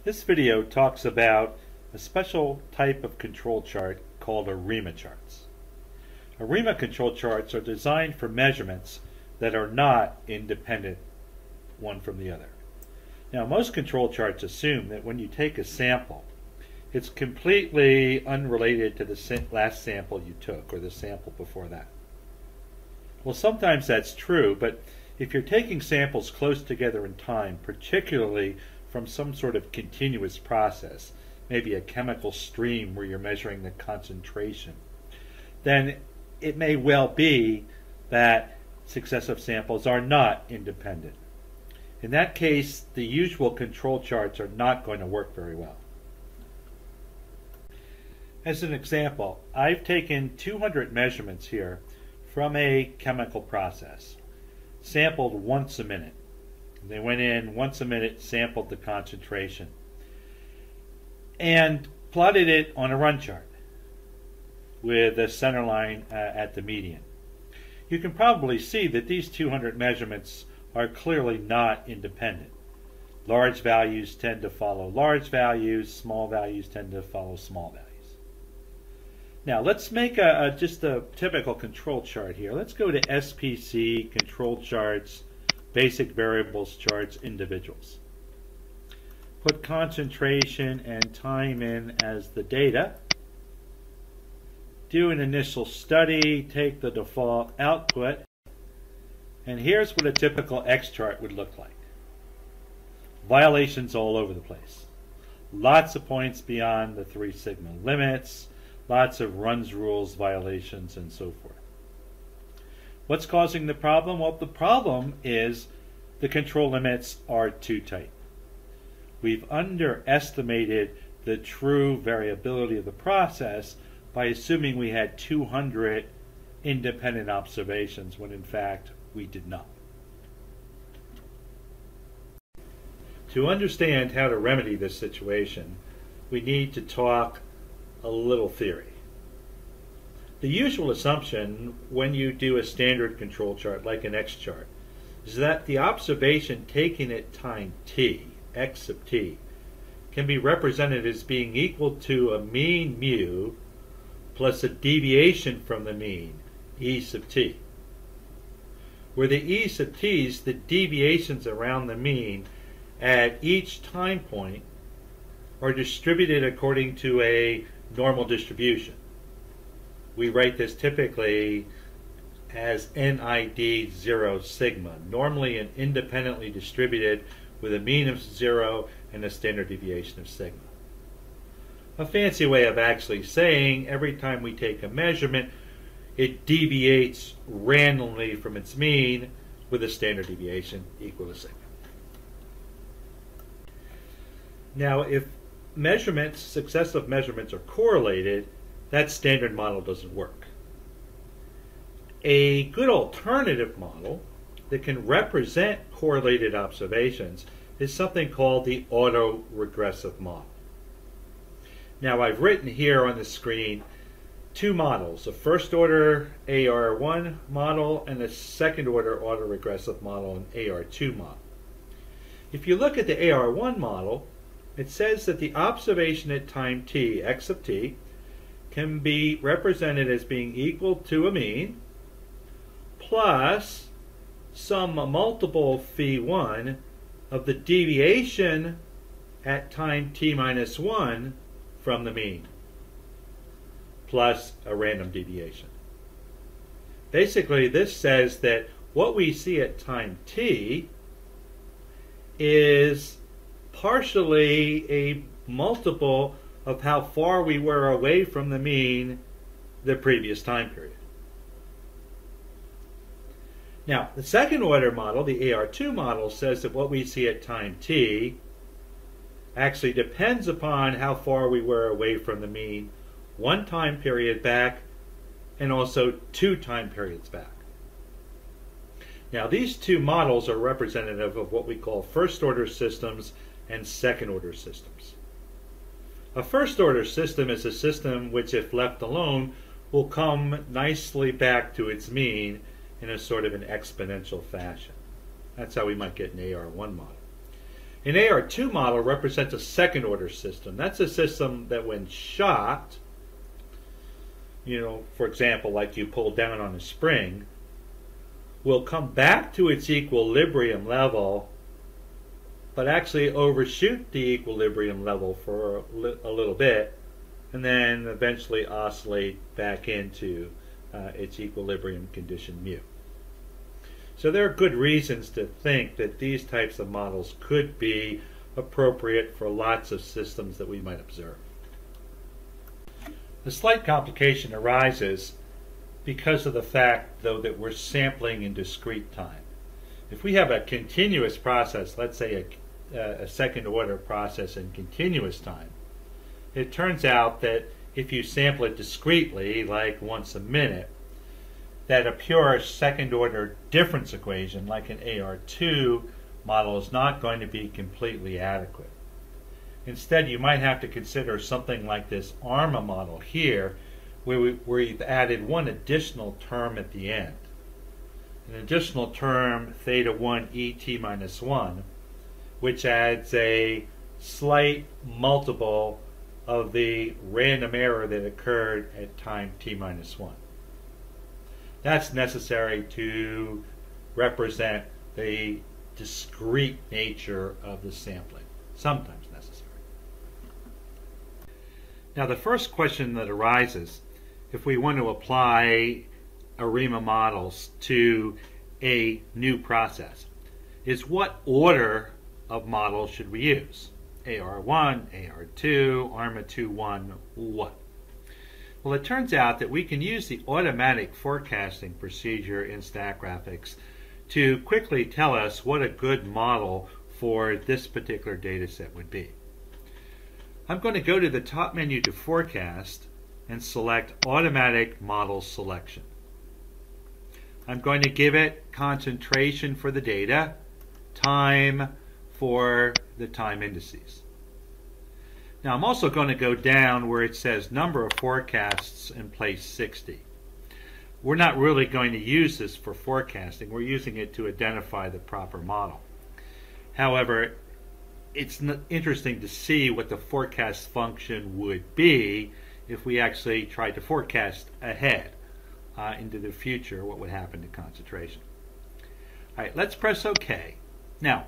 This video talks about a special type of control chart called ARIMA charts. ARIMA control charts are designed for measurements that are not independent one from the other. Now, most control charts assume that when you take a sample, it's completely unrelated to the last sample you took or the sample before that. Well, sometimes that's true, but if you're taking samples close together in time, particularly from some sort of continuous process, maybe a chemical stream where you're measuring the concentration, then it may well be that successive samples are not independent. In that case, the usual control charts are not going to work very well. As an example, I've taken 200 measurements here from a chemical process, sampled once a minute. They went in once a minute, sampled the concentration, and plotted it on a run chart with the center line at the median. You can probably see that these 200 measurements are clearly not independent. Large values tend to follow large values, small values tend to follow small values. Now let's make just a typical control chart here. Let's go to SPC, control charts, basic variables charts, individuals. Put concentration and time in as the data. Do an initial study, take the default output, and here's what a typical X chart would look like. Violations all over the place. Lots of points beyond the 3 sigma limits, lots of runs, rules, violations, and so forth. What's causing the problem? Well, the problem is the control limits are too tight. We've underestimated the true variability of the process by assuming we had 200 independent observations when in fact we did not. To understand how to remedy this situation, we need to talk a little theory. The usual assumption when you do a standard control chart like an X chart is that the observation taken at time t, x sub t, can be represented as being equal to a mean mu plus a deviation from the mean, e sub t, where the e sub t's, the deviations around the mean at each time point, are distributed according to a normal distribution. We write this typically as NID 0 sigma, normally and independently distributed with a mean of 0 and a standard deviation of sigma. A fancy way of actually saying every time we take a measurement, it deviates randomly from its mean with a standard deviation equal to sigma. Now, if measurements, successive measurements, are correlated, that standard model doesn't work. A good alternative model that can represent correlated observations is something called the autoregressive model. Now, I've written here on the screen 2 models, a first order AR1 model and a second order autoregressive model, an AR2 model. If you look at the AR1 model, it says that the observation at time t, x sub t, can be represented as being equal to a mean plus some multiple phi1 of the deviation at time t minus 1 from the mean plus a random deviation. Basically, this says that what we see at time t is partially a multiple of how far we were away from the mean the previous time period. Now, the second order model, the AR2 model, says that what we see at time t actually depends upon how far we were away from the mean 1 time period back and also 2 time periods back. Now, these 2 models are representative of what we call first order systems and second order systems. A first order system is a system which, if left alone, will come nicely back to its mean in a sort of an exponential fashion. That's how we might get an AR1 model. An AR2 model represents a second order system. That's a system that when shocked, for example, like you pull down on a spring, will come back to its equilibrium level, but actually overshoot the equilibrium level for a little bit, and then eventually oscillate back into its equilibrium condition mu. So there are good reasons to think that these types of models could be appropriate for lots of systems that we might observe. A slight complication arises because of the fact, though, that we're sampling in discrete time. If we have a continuous process, let's say a second order process in continuous time, it turns out that if you sample it discretely, like once a minute, that a pure second order difference equation like an AR2 model is not going to be completely adequate. Instead, you might have to consider something like this ARIMA model here, where we've added one additional term at the end. An additional term, theta 1 et minus 1, which adds a slight multiple of the random error that occurred at time t minus 1. That's necessary to represent the discrete nature of the sampling, sometimes necessary. Now, the first question that arises, if we want to apply ARIMA models to a new process, is what order of models should we use? AR1, AR2, ARIMA 2.1, what? Well, it turns out that we can use the automatic forecasting procedure in Statgraphics to quickly tell us what a good model for this particular data set would be. I'm going to go to the top menu to Forecast and select Automatic Model Selection. I'm going to give it concentration for the data, time for the time indices. Now I'm also going to go down where it says number of forecasts and place 60. We're not really going to use this for forecasting. We're using it to identify the proper model. However, it's interesting to see what the forecast function would be if we actually tried to forecast ahead into the future what would happen to concentration. All right, let's press OK. Now,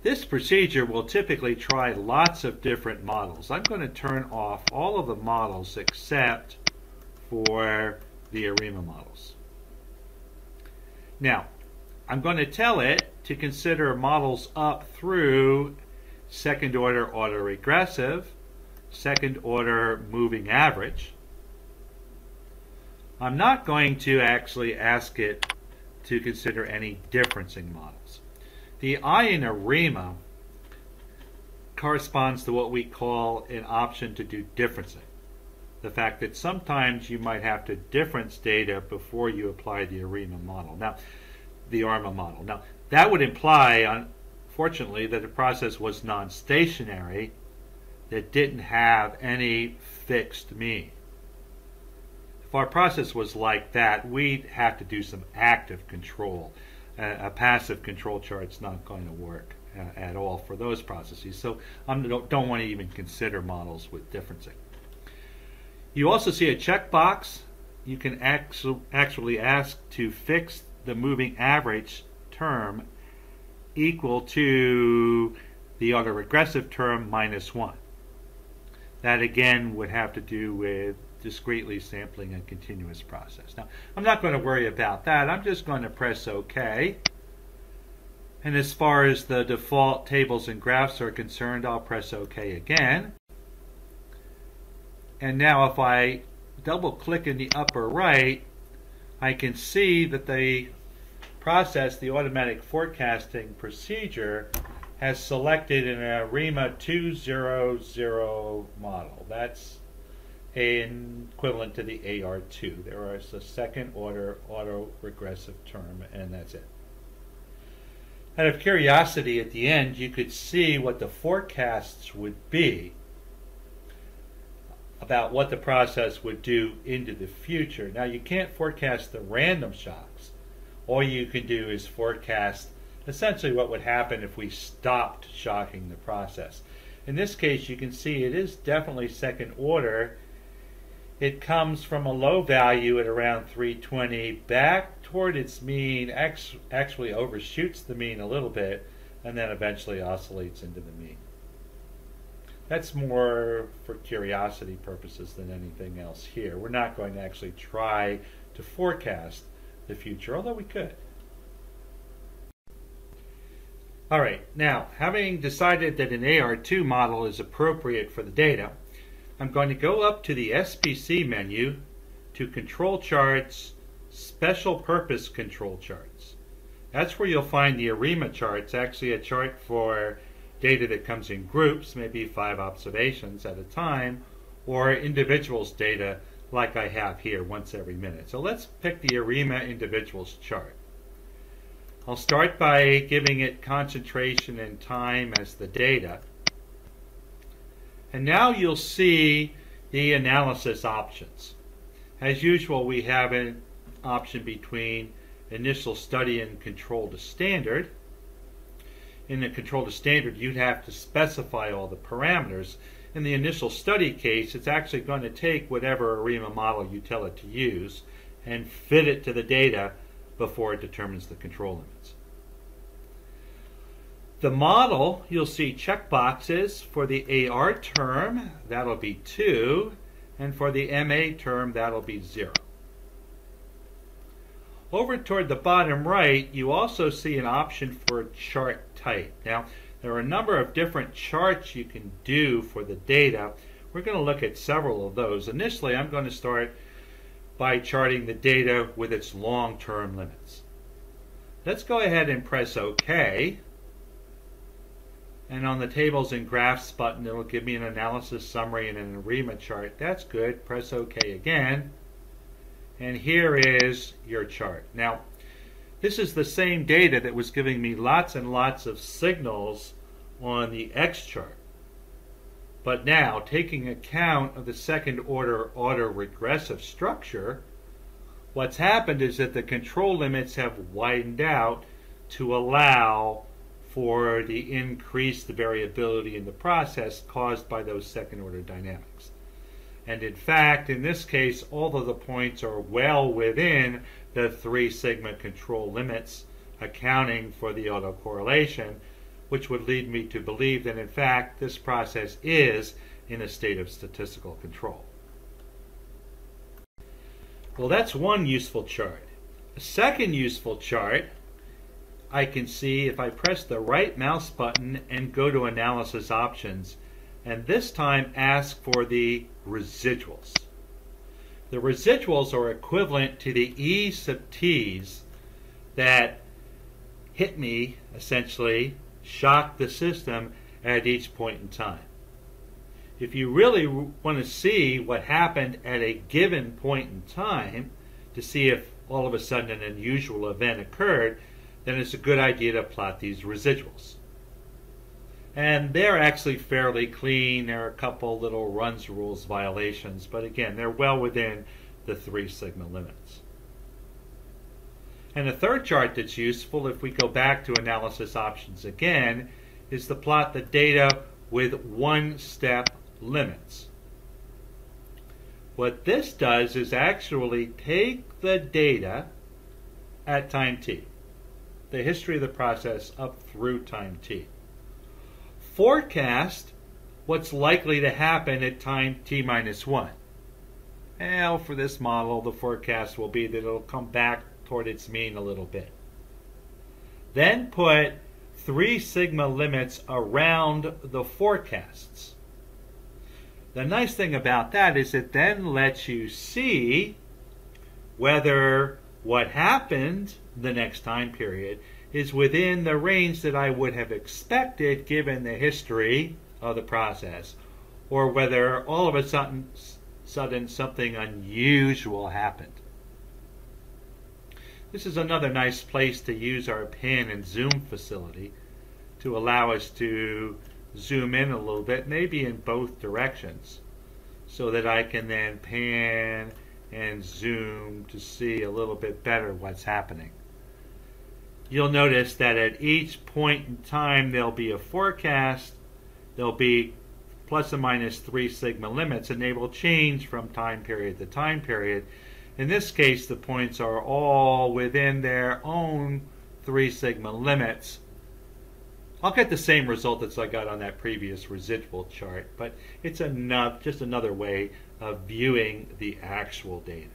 this procedure will typically try lots of different models. I'm going to turn off all of the models except for the ARIMA models. Now, I'm going to tell it to consider models up through second order autoregressive, second order moving average. I'm not going to actually ask it to consider any differencing models. The I in ARIMA corresponds to what we call an option to do differencing. The fact that sometimes you might have to difference data before you apply the ARIMA model. Now, the ARIMA model. Now, that would imply, unfortunately, that the process was non-stationary, that didn't have any fixed mean. If our process was like that, we'd have to do some active control. A passive control chart's not going to work at all for those processes. So I don't want to even consider models with differencing. You also see a checkbox. You can actually ask to fix the moving average term equal to the autoregressive term minus 1. That again would have to do with discretely sampling a continuous process. Now, I'm not going to worry about that. I'm just going to press OK. And as far as the default tables and graphs are concerned, I'll press OK again. And now if I double click in the upper right, I can see that the process, the automatic forecasting procedure, has selected an ARIMA 2.0.0 model. That's equivalent to the AR2. There is a second order autoregressive term, and that's it. Out of curiosity, at the end, you could see what the forecasts would be about what the process would do into the future. Now, you can't forecast the random shocks. All you can do is forecast essentially what would happen if we stopped shocking the process. In this case, you can see it is definitely second order. It comes from a low value at around 320 back toward its mean, actually overshoots the mean a little bit, and then eventually oscillates into the mean. That's more for curiosity purposes than anything else here. We're not going to actually try to forecast the future, although we could. All right, now, having decided that an AR2 model is appropriate for the data, I'm going to go up to the SPC menu to Control Charts, Special Purpose Control Charts. That's where you'll find the ARIMA charts, actually a chart for data that comes in groups, maybe 5 observations at a time, or individuals data like I have here once every minute. So let's pick the ARIMA individuals chart. I'll start by giving it concentration and time as the data. And now you'll see the analysis options. As usual, we have an option between initial study and control to standard. In the control to standard, you'd have to specify all the parameters. In the initial study case, it's actually going to take whatever ARIMA model you tell it to use and fit it to the data before it determines the control limits. The model, you'll see checkboxes for the AR term, that'll be 2, and for the MA term, that'll be 0. Over toward the bottom right, you also see an option for chart type. Now, there are a number of different charts you can do for the data. We're going to look at several of those. Initially, I'm going to start by charting the data with its long-term limits. Let's go ahead and press OK. And on the Tables and Graphs button, it'll give me an analysis summary and an ARIMA chart. That's good. Press OK again. And here is your chart. Now, this is the same data that was giving me lots and lots of signals on the X chart. But now, taking account of the second order autoregressive structure, what's happened is that the control limits have widened out to allow for the increased variability in the process caused by those second order dynamics. And in fact, in this case, all of the points are well within the 3 sigma control limits, accounting for the autocorrelation, which would lead me to believe that in fact this process is in a state of statistical control. Well, that's one useful chart. A second useful chart I can see if I press the right mouse button and go to Analysis Options, and this time ask for the residuals. The residuals are equivalent to the E sub t's that hit me, essentially, shock the system at each point in time. If you really want to see what happened at a given point in time, to see if all of a sudden an unusual event occurred, then it's a good idea to plot these residuals. And they're actually fairly clean. There are a couple little runs rules violations, but again, they're well within the 3 sigma limits. And the third chart that's useful, if we go back to Analysis Options again, is to plot the data with 1-step limits. What this does is actually take the data at time t, the history of the process up through time t, forecast what's likely to happen at time t minus 1. Well, for this model, the forecast will be that it'll come back toward its mean a little bit. Then put 3 sigma limits around the forecasts. The nice thing about that is it then lets you see whether what happened the next time period is within the range that I would have expected given the history of the process, or whether all of a sudden something unusual happened. This is another nice place to use our pan and zoom facility to allow us to zoom in a little bit, maybe in both directions, so that I can then pan and zoom to see a little bit better what's happening. you'll notice that at each point in time there'll be a forecast, there'll be plus or minus 3 sigma limits, and they will change from time period to time period. In this case, the points are all within their own 3 sigma limits. I'll get the same result as I got on that previous residual chart, but it's just another way of viewing the actual data.